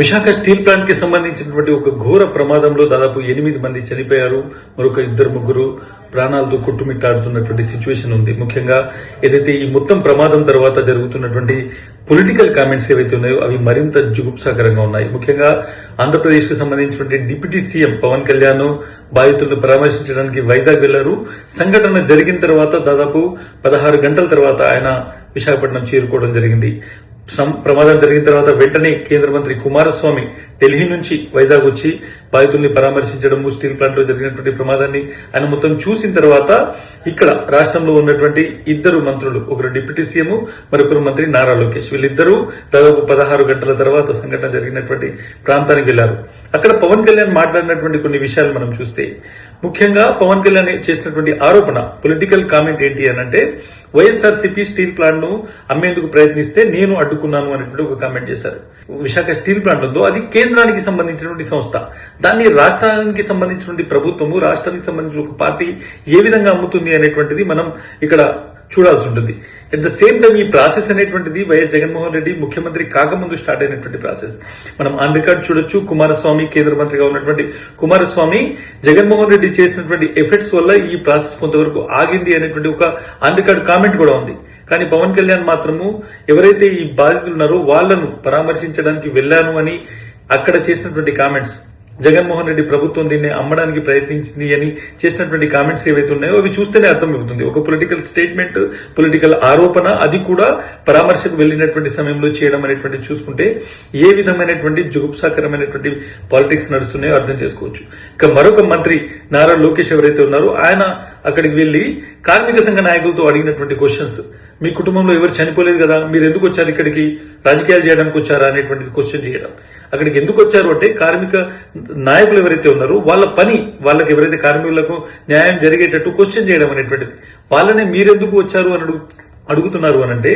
Visakha steel plant కి సంబంధించినటువంటి ఒక ఘోర ప్రమాదంలో దాదాపు 8 మంది చనిపోయారు. మరొక 2-3 ప్రాణాలతో కొట్టుమిట్టాడుతున్నటువంటి సిచ్యువేషన్ ఉంది. ముఖ్యంగా ఏదైతే ఈ మొత్తం ప్రమాదం తర్వాత జరుగుతున్నటువంటి పొలిటికల్ కామెంట్స్ ఏవైతే ఉన్నాయో అవి మరింత జుగుప్సాకరంగా ఉన్నాయి. ముఖ్యంగా ఆంధ్రప్రదేశ్ కు సంబంధించినటువంటి డిప్యూటీ సీఎం పవన్ కళ్యాణ్ బాధితులను పరామర్శించడానికి వైజాగ్ వెళ్లారు. సంఘటన జరిగిన తర్వాత దాదాపు 16 గంటల తర్వాత ఆయన విశాఖపట్నం చేరుకోవడం జరిగింది. ప్రమాదం జరిగిన తర్వాత వెంటనే కేంద్ర మంత్రి కుమారస్వామి ఢిల్లీ నుంచి వైజాగ్ వచ్చి బాధితుల్ని పరామర్శించడం, స్టీల్ ప్లాంట్ లో జరిగినటువంటి ప్రమాదాన్ని ఆయన మొత్తం చూసిన తర్వాత ఇక్కడ రాష్ట్రంలో ఉన్నటువంటి 2 మంత్రులు, ఒకరు డిప్యూటీ సీఎం, మరొకరు మంత్రి నారా లోకేష్, వీళ్ళిద్దరూ దాదాపు 16 గంటల తర్వాత సంఘటన జరిగినటువంటి ప్రాంతానికి వెళ్లారు. అక్కడ పవన్ కళ్యాణ్ మాట్లాడినటువంటి కొన్ని విషయాలు మనం చూస్తే, ముఖ్యంగా పవన్ కళ్యాణ్ చేసినటువంటి ఆరోపణ, పొలిటికల్ కామెంట్ ఏంటి అనంటే, వైఎస్ఆర్సీపీ స్టీల్ ప్లాంట్ ను అమ్మేందుకు ప్రయత్నిస్తే నేను అడ్డుకున్నాను అనేటువంటి ఒక కామెంట్ చేశారు. విశాఖ స్టీల్ ప్లాంట్ ఉందో అది కేంద్రానికి సంబంధించినటువంటి సంస్థ, దాన్ని రాష్ట్రానికి సంబంధించినటువంటి ప్రభుత్వము, రాష్ట్రానికి సంబంధించిన ఒక పార్టీ ఏ విధంగా అమ్ముతుంది అనేటువంటిది మనం ఇక్కడ చూడాల్సి ఉంటుంది. అట్ ద సేమ్ టైం ఈ ప్రాసెస్ అనేటువంటిది వైఎస్ జగన్మోహన్ రెడ్డి ముఖ్యమంత్రి కాకముందు స్టార్ట్ అయినటువంటి ప్రాసెస్. మనం ఆన్ రికార్డ్ చూడొచ్చు. కుమారస్వామి కేంద్ర మంత్రిగా ఉన్నటువంటి కుమారస్వామి జగన్మోహన్ రెడ్డి చేసినటువంటి ఎఫర్ట్స్ వల్ల ఈ ప్రాసెస్ కొంతవరకు ఆగింది అనేటువంటి ఒక ఆన్ రికార్డ్ కామెంట్ కూడా ఉంది. కానీ పవన్ కళ్యాణ్ మాత్రము ఎవరైతే ఈ బాధితులు ఉన్నారో వాళ్లను పరామర్శించడానికి వెళ్లాను అని అక్కడ చేసినటువంటి కామెంట్స్, జగన్మోహన్ రెడ్డి ప్రభుత్వం దీన్ని అమ్మడానికి ప్రయత్నించింది అని చేసినటువంటి కామెంట్స్ ఏవైతే ఉన్నాయో అవి చూస్తేనే అర్థమవుతుంది. ఒక పొలిటికల్ స్టేట్మెంట్, పొలిటికల్ ఆరోపణ, అది కూడా పరామర్శకు వెళ్లినటువంటి సమయంలో చేయడం అనేటువంటి చూసుకుంటే ఏ విధమైనటువంటి జుగుప్సాకరమైనటువంటి పాలిటిక్స్ నడుస్తున్నాయో అర్థం చేసుకోవచ్చు. ఇక మరొక మంత్రి నారా లోకేష్ ఎవరైతే ఉన్నారో ఆయన అక్కడికి వెళ్లి కార్మిక సంఘ నాయకులతో అడిగినటువంటి క్వశ్చన్స్, మీ కుటుంబంలో ఎవరు చనిపోలేదు కదా, మీరు ఎందుకు వచ్చారు ఇక్కడికి, రాజకీయాలు చేయడానికి వచ్చారా అనేటువంటిది క్వశ్చన్ చేయడం. అక్కడికి ఎందుకు వచ్చారు అంటే కార్మిక నాయకులు ఎవరైతే ఉన్నారో వాళ్ళ పని, వాళ్ళకి ఎవరైతే కార్మికులకు న్యాయం జరిగేటట్టు క్వశ్చన్ చేయడం అనేటువంటిది. వాళ్ళనే మీరెందుకు వచ్చారు అని అడుగుతున్నారు అనంటే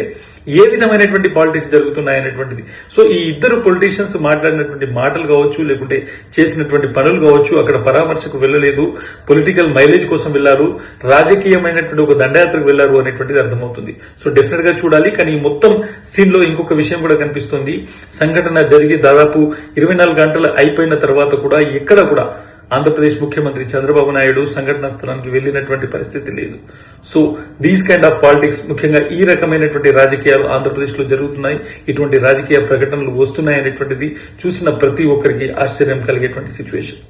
ఏ విధమైనటువంటి పాలిటిక్స్ జరుగుతున్నాయనేటువంటిది. సో ఈ 2 పొలిటీషియన్స్ మాట్లాడినటువంటి మాటలు కావచ్చు, లేకుంటే చేసినటువంటి పనులు కావచ్చు, అక్కడ పరామర్శకు వెళ్ళలేదు, పొలిటికల్ మైలేజ్ కోసం వెళ్లారు, రాజకీయమైనటువంటి ఒక దండయాత్రకు వెళ్లారు అనేటువంటిది అర్థమవుతుంది. సో డెఫినెట్ గా చూడాలి. కానీ ఈ మొత్తం సీన్ లో ఇంకొక విషయం కూడా కనిపిస్తుంది. సంఘటన జరిగి దాదాపు 24 గంటలు అయిపోయిన తర్వాత కూడా ఎక్కడ కూడా ఆంధ్రప్రదేశ్ ముఖ్యమంత్రి చంద్రబాబు నాయుడు సంఘటనా స్థలానికి వెళ్లినటువంటి పరిస్థితి లేదు. So these kind of politics, ముఖ్యంగా ఈ రకమైనటువంటి రాజకీయాలు ఆంధ్రప్రదేశ్ లో జరుగుతున్నాయి, ఇటువంటి రాజకీయ ప్రకటనలు వస్తున్నాయి అనేటువంటిది చూసిన ప్రతి ఒక్కరికి ఆశ్చర్యం కలిగేటువంటి సిచ్యువేషన్.